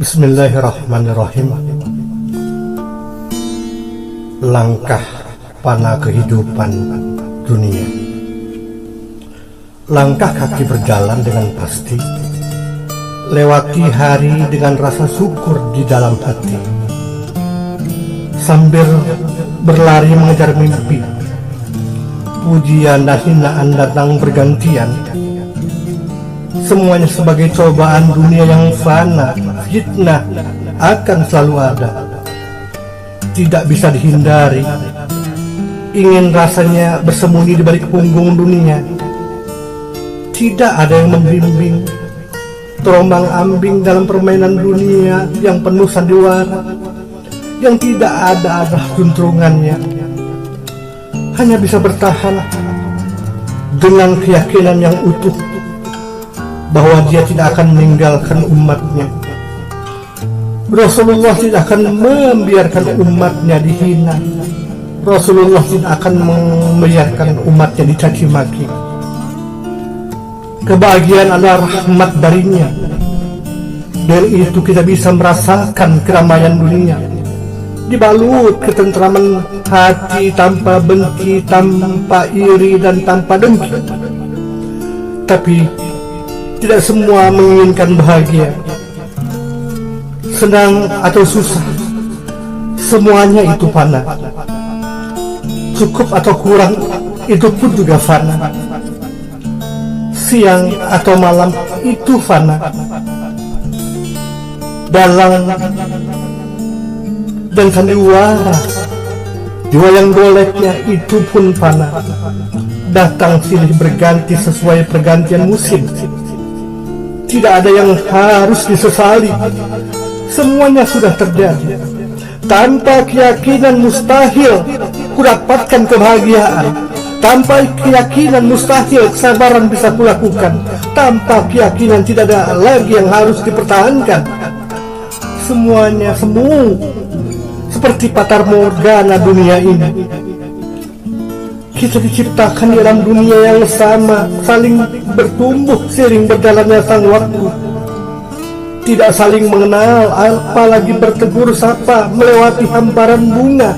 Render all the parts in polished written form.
Bismillahirrahmanirrahim. Langkah panah kehidupan dunia. Langkah kaki berjalan dengan pasti, lewati hari dengan rasa syukur di dalam hati, sambil berlari mengejar mimpi. Pujian dan hinaan datang bergantian, semuanya sebagai cobaan dunia yang fana. Fitnah akan selalu ada, tidak bisa dihindari. Ingin rasanya bersembunyi di balik punggung dunia. Tidak ada yang membimbing, terombang-ambing dalam permainan dunia yang penuh sandiwara, yang tidak ada arah juntrungannya. Hanya bisa bertahan dengan keyakinan yang utuh bahwa dia tidak akan meninggalkan umatnya. Rasulullah tidak akan membiarkan umatnya dihina. Rasulullah tidak akan membiarkan umatnya dicaci maki. Kebahagiaan adalah rahmat darinya. Dari itu kita bisa merasakan keramaian dunia, dibalut ketentraman hati tanpa benci, tanpa iri dan tanpa dengki. Tapi tidak semua menginginkan bahagia. Senang atau susah, semuanya itu fana. Cukup atau kurang, itu pun juga fana. Siang atau malam, itu fana. Dalang dan sandiwara, wayang goleknya itu pun fana. Datang silih berganti sesuai pergantian musim. Tidak ada yang harus disesali, semuanya sudah terjadi. Tanpa keyakinan mustahil kudapatkan kebahagiaan. Tanpa keyakinan mustahil kesabaran bisa kulakukan. Tanpa keyakinan tidak ada lagi yang harus dipertahankan. Semuanya semu seperti fatar morgana dunia ini. Kita diciptakan dalam dunia yang sama, saling bertumbuh seiring berjalannya sang waktu. Tidak saling mengenal, apalagi bertegur sapa melewati hamparan bunga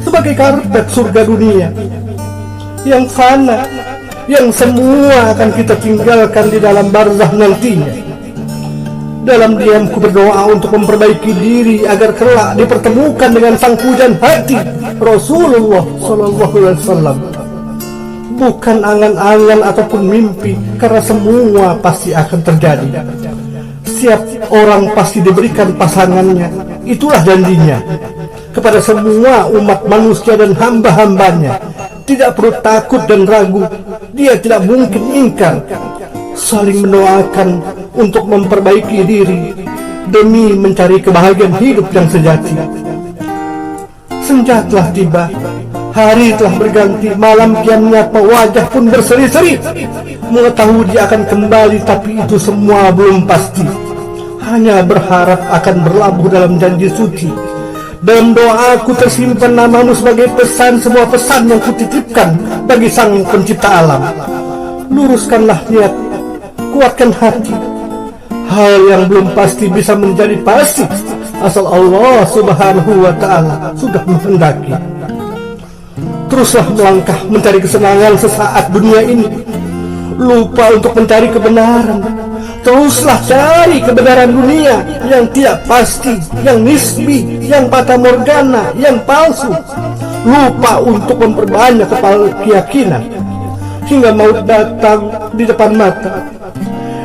sebagai karpet surga dunia yang fana, yang semua akan kita tinggalkan di dalam barzah nantinya. Dalam diamku berdoa untuk memperbaiki diri agar kelak dipertemukan dengan sang pujan hati Rasulullah SAW. Bukan angan-angan ataupun mimpi, karena semua pasti akan terjadi. Setiap orang pasti diberikan pasangannya, itulah janjinya kepada semua umat manusia dan hamba-hambanya. Tidak perlu takut dan ragu, dia tidak mungkin ingkar. Saling mendoakan untuk memperbaiki diri demi mencari kebahagiaan hidup yang sejati. Senja telah tiba, hari telah berganti, malam kian menyapa, wajah pun berseri-seri. Mengetahui dia akan kembali, tapi itu semua belum pasti. Hanya berharap akan berlabuh dalam janji suci. Dalam doaku tersimpan namamu sebagai pesan, semua pesan yang kutitipkan bagi sang pencipta alam. Luruskanlah niat, kuatkan hati. Hal yang belum pasti bisa menjadi pasti asal Allah Subhanahu wa Ta'ala sudah menghendaki. Teruslah melangkah mencari kesenangan sesaat dunia ini, lupa untuk mencari kebenaran. Teruslah cari kebenaran dunia yang tidak pasti, yang nisbi, yang fata morgana, yang palsu. Lupa untuk memperbanyak keyakinan hingga maut datang di depan mata.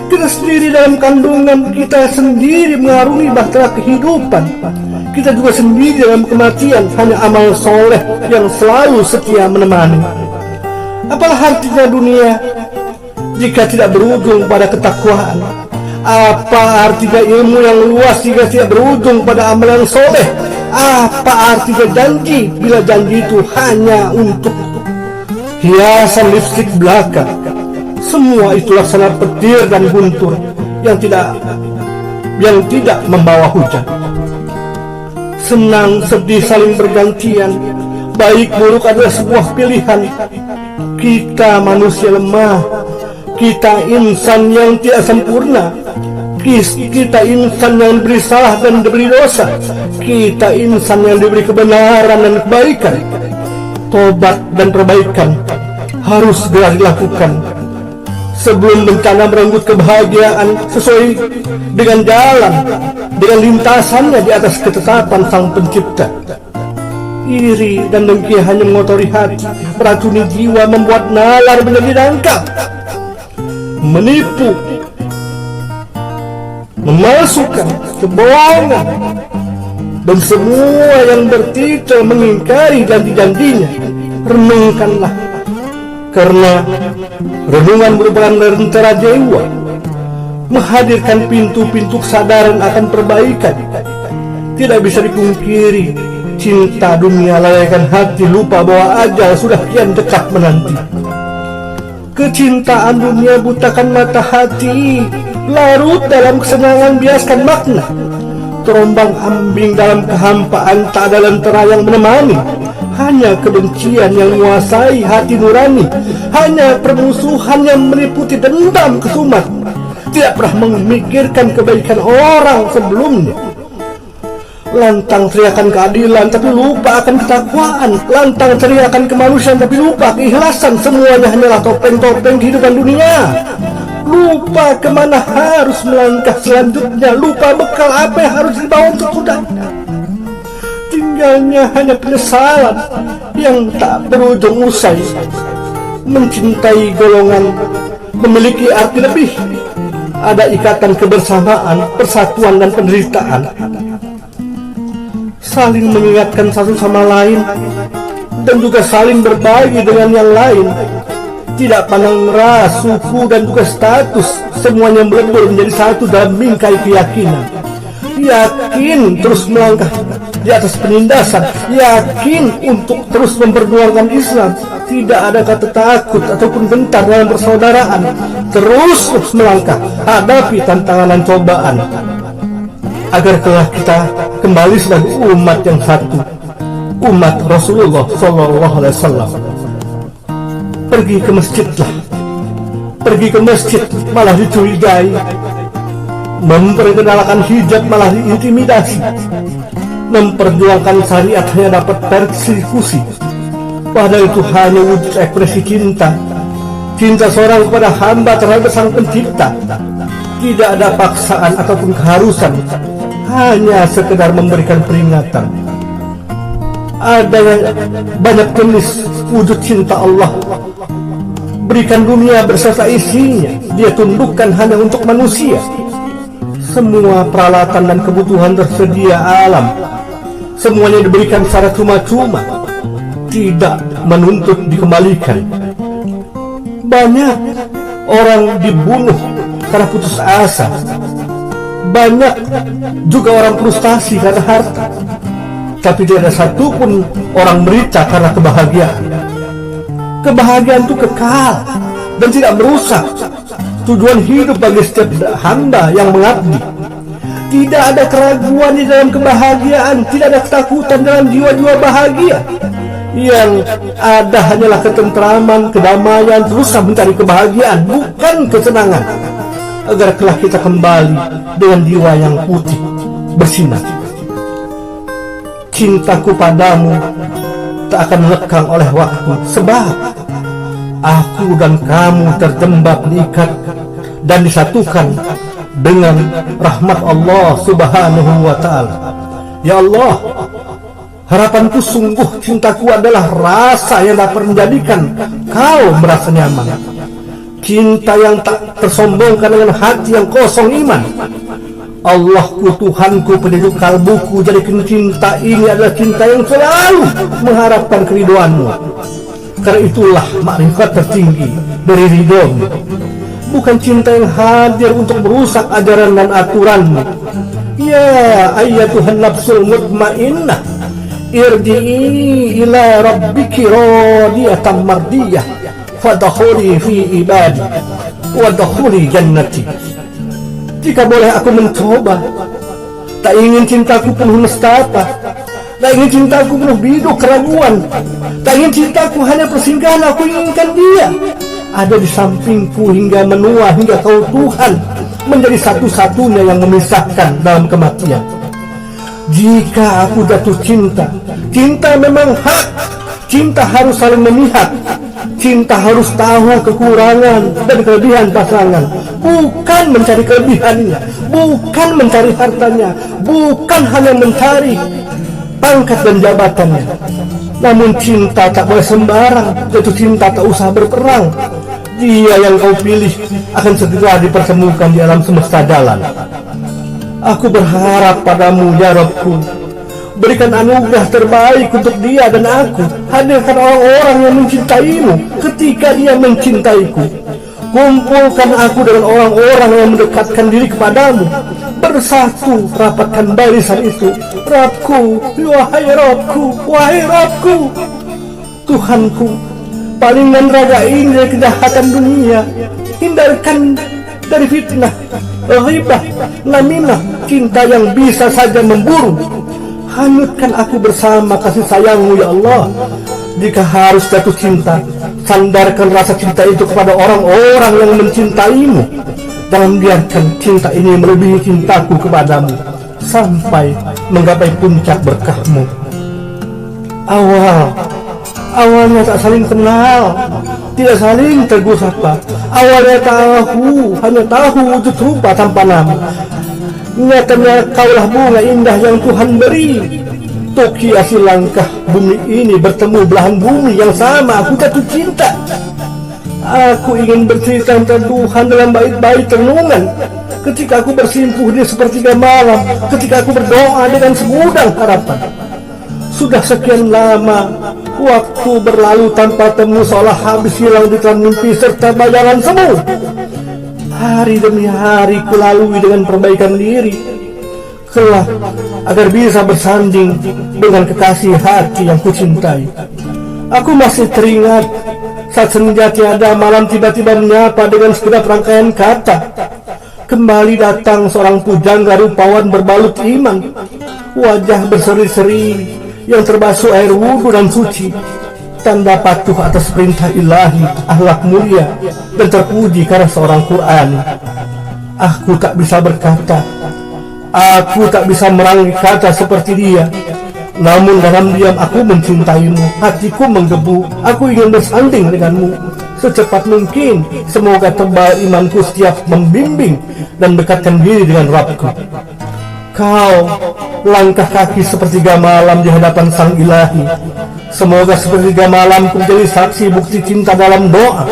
Kita sendiri dalam kandungan, kita sendiri mengarungi bahtera kehidupan. Kita juga sendiri dalam kematian, hanya amal soleh yang selalu setia menemani. Apalah artinya dunia jika tidak berujung pada ketakwaan? Apa artinya ilmu yang luas jika tidak berujung pada amal yang soleh? Apa artinya janji bila janji itu hanya untuk hiasan lipstik belaka? Semua itu laksana petir dan guntur yang tidak membawa hujan. Senang sedih saling bergantian, baik buruk adalah sebuah pilihan. Kita manusia lemah, kita insan yang tidak sempurna. Kita insan yang diberi salah dan diberi dosa. Kita insan yang diberi kebenaran dan kebaikan. Tobat dan perbaikan harus segera dilakukan sebelum bencana merenggut kebahagiaan sesuai dengan jalan, dengan lintasannya di atas ketetapan Sang Pencipta. Iri dan dengki hanya mengotori hati, meracuni jiwa, membuat nalar menjadi dangkal, menipu, memalsukan, kebohongan, dan semua yang bertitel mengingkari janji-janjinya. Renungkanlah, karena renungan merupakan lentera jiwa, menghadirkan pintu-pintu kesadaran akan perbaikan. Tidak bisa dipungkiri, cinta dunia lalaikan hati, lupa bahwa ajal sudah kian dekat menanti. Kecintaan dunia butakan mata hati, larut dalam kesenangan biaskan makna, terombang ambing dalam kehampaan, tak ada lentera yang menemani. Hanya kebencian yang menguasai hati nurani, hanya permusuhan yang meliputi dendam kesumat. Tidak pernah memikirkan kebaikan orang sebelumnya. Lantang teriakan keadilan tapi lupa akan ketakwaan, lantang teriakan kemanusiaan tapi lupa keikhlasan. Semuanya hanyalah topeng-topeng kehidupan dunia. Lupa kemana harus melangkah selanjutnya, lupa bekal apa yang harus dibawa untuk kuda. Tinggalnya hanya penyesalan yang tak berujung usai. Mencintai golongan memiliki arti lebih. Ada ikatan kebersamaan, persatuan dan penderitaan. Saling mengingatkan satu sama lain dan juga saling berbagi dengan yang lain. Tidak pandang ras, suku dan juga status, semuanya melebur menjadi satu dalam bingkai keyakinan. Yakin terus melangkah di atas penindasan, yakin untuk terus memperjuangkan Islam. Tidak ada kata takut ataupun gentar dalam persaudaraan. Terus melangkah, hadapi tantangan dan cobaan, agar kelak kita kembali sebagai umat yang satu, umat Rasulullah SAW. Pergi ke masjidlah, pergi ke masjid malah dicurigai, memperkenalkan hijab malah diintimidasi, memperjuangkan syariat hanya dapat persekusi. Padahal itu hanya wujud ekspresi cinta, cinta seorang kepada hamba terhadap Sang Pencipta. Tidak ada paksaan ataupun keharusan, hanya sekedar memberikan peringatan. Ada yang banyak jenis wujud cinta Allah. Berikan dunia beserta isinya, Dia tundukkan hanya untuk manusia. Semua peralatan dan kebutuhan tersedia alam, semuanya diberikan secara cuma-cuma, tidak menuntut dikembalikan. Banyak orang dibunuh karena putus asa, banyak juga orang frustasi karena harta, tapi tidak ada satupun orang merita karena kebahagiaan. Kebahagiaan itu kekal dan tidak merusak tujuan hidup bagi setiap hamba yang mengabdi. Tidak ada keraguan di dalam kebahagiaan, tidak ada ketakutan dalam jiwa-jiwa bahagia. Yang ada hanyalah ketentraman, kedamaian, terus mencari kebahagiaan, bukan kesenangan, agar kelak kita kembali dengan jiwa yang putih, bersinar. Cintaku padamu tak akan lekang oleh waktu, sebab aku dan kamu terjebak diikat dan disatukan dengan rahmat Allah Subhanahu wa Ta'ala. Ya Allah, harapanku sungguh cintaku adalah rasa yang dapat menjadikan kau merasa nyaman. Cinta yang tak tersombongkan dengan hati yang kosong iman. Allahku, Tuhanku, penyejuk kalbuku, jadikan cinta ini adalah cinta yang selalu mengharapkan keridhoanmu. Karena itulah makrifat tertinggi dari ridhomu, bukan cinta yang hadir untuk merusak ajaran dan aturanmu. Ya ayyatuhan nafsul mutmainnah, irji'i ila rabbiki radiyatan mardiyah, fadkhuli fi ibadi wadkhuli jannati. Jika boleh aku mencoba, tak ingin cintaku penuh nestapa, tak ingin cintaku penuh biduk keraguan, tak ingin cintaku hanya persinggahan. Aku inginkan Dia ada di sampingku hingga menua, hingga kau Tuhan menjadi satu-satunya yang memisahkan dalam kematian. Jika aku jatuh cinta, cinta memang hak. Cinta harus saling memihak. Cinta harus tahu kekurangan dan kelebihan pasangan, bukan mencari kelebihannya, bukan mencari hartanya, bukan hanya mencari pangkat dan jabatannya. Namun cinta tak boleh sembarang. Jatuh cinta tak usah berperang. Dia yang kau pilih akan segera dipertemukan di alam semesta jalan. Aku berharap padamu ya Rabbku, berikan anugerah terbaik untuk dia dan aku. Hadirkan orang-orang yang mencintaimu ketika dia mencintaiku. Kumpulkan aku dengan orang-orang yang mendekatkan diri kepadamu. Bersatu rapatkan barisan itu. Rabbku, wahai Rabbku, wahai Rabbku, Tuhanku, palingkan raga ini dari kejahatan dunia. Hindarkan dari fitnah, ghibah, namimah, cinta yang bisa saja memburu. Hanyutkan aku bersama kasih sayangmu ya Allah. Jika harus jatuh cinta, sandarkan rasa cinta itu kepada orang-orang yang mencintaimu. Jangan biarkan cinta ini melebihi cintaku kepadamu sampai menggapai puncak berkahmu. Awalnya tak saling kenal, tidak saling tegur sapa. Awalnya hanya tahu wujud rupa tanpa nama. Nyatanya kaulah bunga indah yang Tuhan beri. Untuk hiasi langkah bumi ini bertemu belahan bumi yang sama. Aku jatuh cinta. Aku ingin bercerita tentang Tuhan dalam bait-bait renungan. Ketika aku bersimpuh di sepertiga malam, ketika aku berdoa dengan segudang harapan. Sudah sekian lama waktu berlalu tanpa temu, seolah habis hilang di dalam mimpi serta bayangan semu. Hari demi hari kulalui dengan perbaikan diri, kelak agar bisa bersanding dengan kekasih hati yang kucintai. Aku masih teringat saat senja tiada, malam tiba-tiba menyapa dengan sekedar rangkaian kata. Kembali datang seorang pujangga rupawan berbalut iman, wajah berseri-seri yang terbasuh air wudhu dan suci, tanda patuh atas perintah ilahi, akhlak mulia dan terpuji karena seorang Qur'ani. Aku tak bisa berkata, aku tak bisa merangi kata seperti dia. Namun dalam diam aku mencintaimu, hatiku menggebu, aku ingin bersanding denganmu secepat mungkin. Semoga tebal imanku setiap membimbing dan dekatkan diri dengan Rabbku. Kau langkah kaki sepertiga malam di hadapan Sang Ilahi. Semoga sepertiga malam menjadi saksi bukti cinta dalam doa,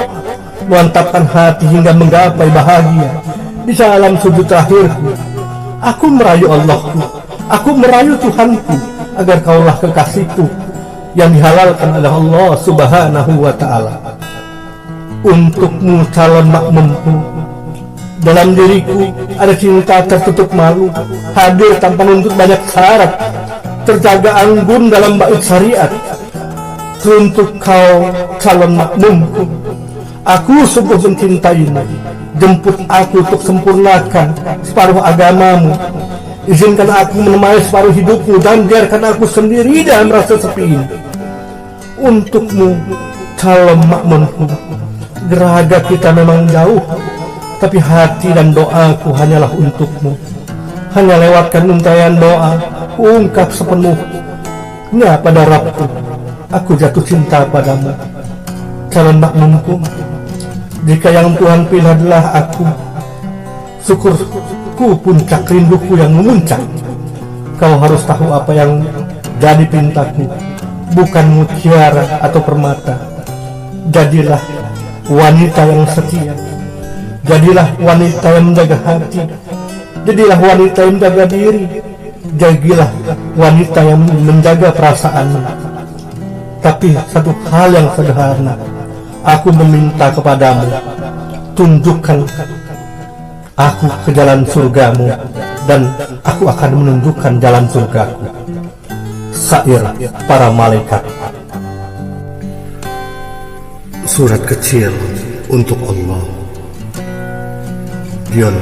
mantapkan hati hingga menggapai bahagia di dalam sujud terakhirku. Aku merayu Allahku, aku merayu Tuhanku, agar kaulah kekasihku yang dihalalkan oleh Allah Subhanahu wa ta'ala. Untukmu calon makmumku, dalam diriku ada cinta tertutup malu, hadir tanpa menuntut banyak syarat, terjaga anggun dalam bait syariat. Untuk kau calon makmumku, aku sungguh mencintaimu. Jemput aku untuk sempurnakan separuh agamamu. Izinkan aku menemani separuh hidupmu dan biarkan aku sendiri dalam rasa sepi ini. Untukmu calon makmumku, geraga kita memang jauh, tapi hati dan doaku hanyalah untukmu. Hanya lewatkan untayan doa, ungkap sepenuhnya pada Rabbku. Aku jatuh cinta padamu, calon makmumku. Jika yang Tuhan pilih adalah aku, syukurku puncak rinduku yang memuncak. Kau harus tahu apa yang jadi pintaku, bukan mutiara atau permata. Jadilah wanita yang setia, jadilah wanita yang menjaga hati, jadilah wanita yang menjaga diri, jadilah wanita yang menjaga perasaan. Tapi satu hal yang sederhana, aku meminta kepadamu, tunjukkan aku ke jalan surgamu, dan aku akan menunjukkan jalan surgaku. Syair para malaikat. Surat kecil untuk Allah, Dion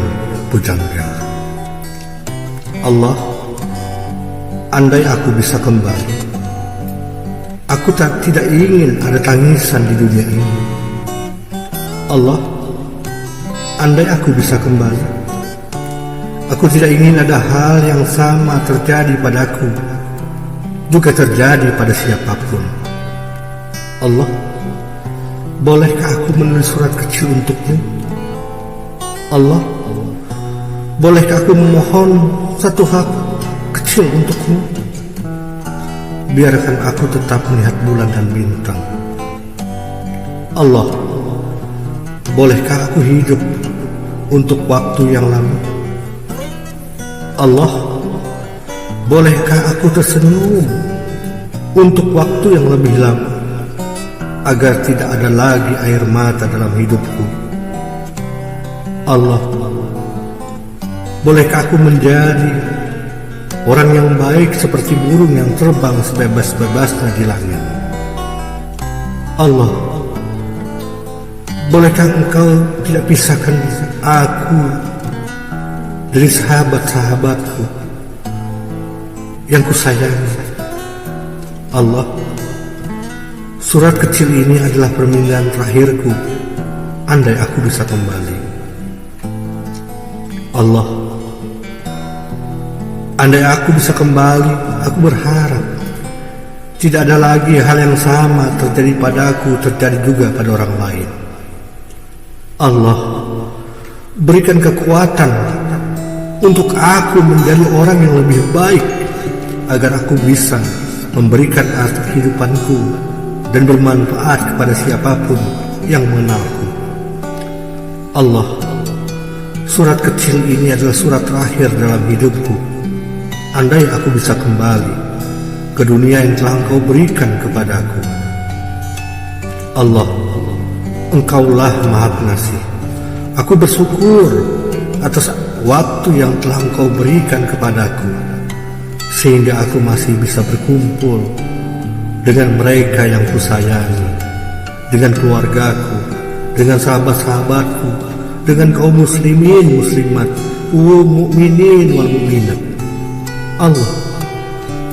Pujangga. Allah, andai aku bisa kembali, aku tidak ingin ada tangisan di dunia ini. Allah, andai aku bisa kembali, Aku tidak ingin ada hal yang sama terjadi padaku, juga terjadi pada siapapun. Allah, bolehkah aku menulis surat kecil untukmu? Allah, bolehkah aku memohon satu hak kecil untukmu? Biarkan aku tetap melihat bulan dan bintang. Allah, bolehkah aku hidup untuk waktu yang lama? Allah, bolehkah aku tersenyum untuk waktu yang lebih lama, agar tidak ada lagi air mata dalam hidupku? Allah, bolehkah aku menjadi orang yang baik seperti burung yang terbang sebebas-bebasnya di langit? Allah, bolehkah Engkau tidak pisahkan aku dari sahabat-sahabatku yang kusayangi? Allah, surat kecil ini adalah permintaan terakhirku, andai aku bisa kembali. Allah, andai aku bisa kembali, aku berharap tidak ada lagi hal yang sama terjadi padaku terjadi juga pada orang lain. Allah, berikan kekuatan untuk aku menjadi orang yang lebih baik, agar aku bisa memberikan arti kehidupanku dan bermanfaat kepada siapapun yang mengenalku. Allah, surat kecil ini adalah surat terakhir dalam hidupku. Andai aku bisa kembali ke dunia yang telah Engkau berikan kepadaku. Allah, Engkaulah Maha Pengasih. Aku bersyukur atas waktu yang telah Engkau berikan kepadaku, sehingga aku masih bisa berkumpul dengan mereka yang kusayangi, dengan keluargaku, dengan sahabat-sahabatku, dengan kaum muslimin muslimat, mukminin wal mukminat. Allah,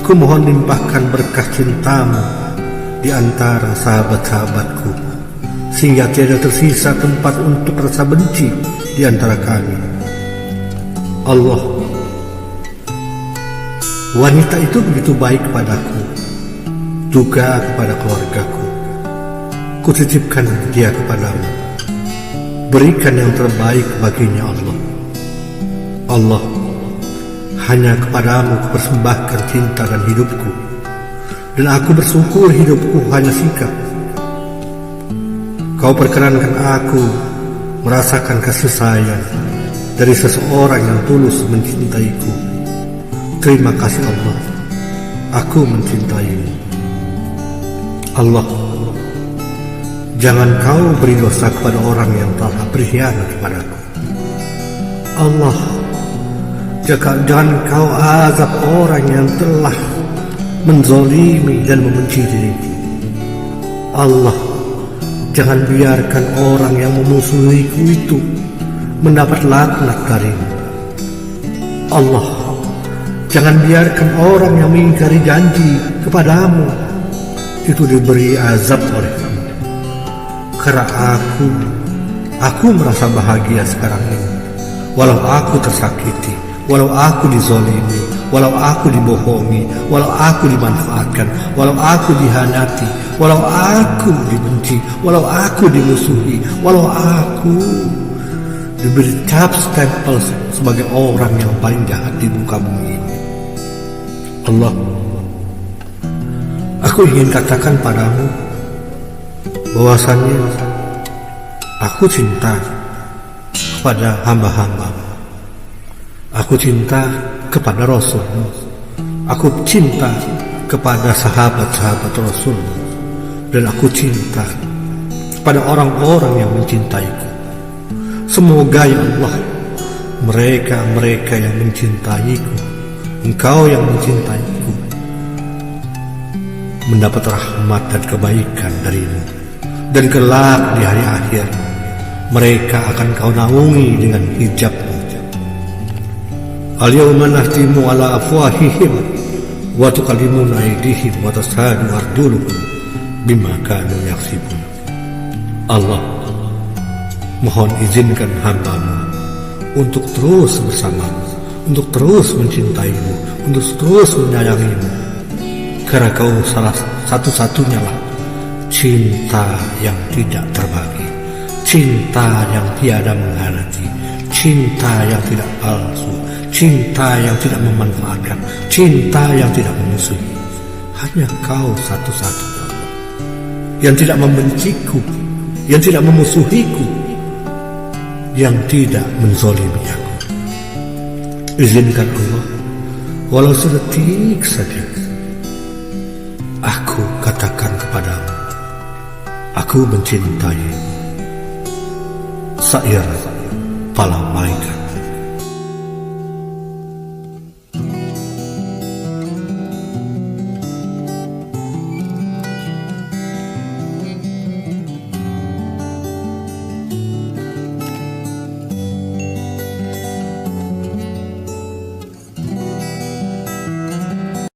ku mohon limpahkan berkah cintamu di antara sahabat-sahabatku, sehingga tiada tersisa tempat untuk rasa benci di antara kami. Allah, wanita itu begitu baik padaku, juga kepada keluargaku. Kutitipkan dia kepadamu. Berikan yang terbaik baginya, Allah. Allah, hanya kepadamu kupersembahkan cinta dan hidupku, dan aku bersyukur hidupku hanya singkat. Kau perkenankan aku merasakan kasih sayang dari seseorang yang tulus mencintaiku. Terima kasih Allah, aku mencintaimu. Allah, jangan kau beri dosa kepada orang yang telah berkhianat kepadaku. Allah, jangan kau azab orang yang telah menzolimi dan membenci diriku. Allah, jangan biarkan orang yang memusuhiku itu mendapat laknat darimu. Allah, jangan biarkan orang yang mengingkari janji kepadamu itu diberi azab olehmu. Karena aku merasa bahagia sekarang ini, walau aku tersakiti, walau aku dizolimi, walau aku dibohongi, walau aku dimanfaatkan, walau aku dihanati, walau aku dibenci, walau aku dimusuhi, walau aku diberi cap stempel sebagai orang yang paling jahat di muka bumi ini. Allah, aku ingin katakan padamu bahwasannya aku cinta kepada hamba-hamba. Aku cinta kepada Rasul-Mu. Aku cinta kepada sahabat-sahabat Rasul, dan aku cinta kepada orang-orang yang mencintaiku. Semoga ya Allah, mereka-mereka yang mencintaiku, Engkau yang mencintaiku, mendapat rahmat dan kebaikan darimu, dan kelak di hari akhir mereka akan Kau naungi dengan hijab-Mu. Al-yawma nahtimu ala afwahihim wa tukallimuna aydihim wa tashhadu arjuluhum bima kanu yaksibun. Allah, mohon izinkan hamba-Mu untuk terus bersamamu untuk terus mencintaimu, untuk terus menyayangimu, karena kau salah satu-satunya lah cinta yang tidak terbagi, cinta yang tiada mengkhianati, cinta yang tidak palsu, cinta yang tidak memanfaatkan, cinta yang tidak memusuhi. Hanya kau satu-satu yang tidak membenciku, yang tidak memusuhiku, yang tidak menzolimi aku. Izinkan Allah, walau sedetik saja, aku katakan kepadamu, aku mencintai Syair para malaikat.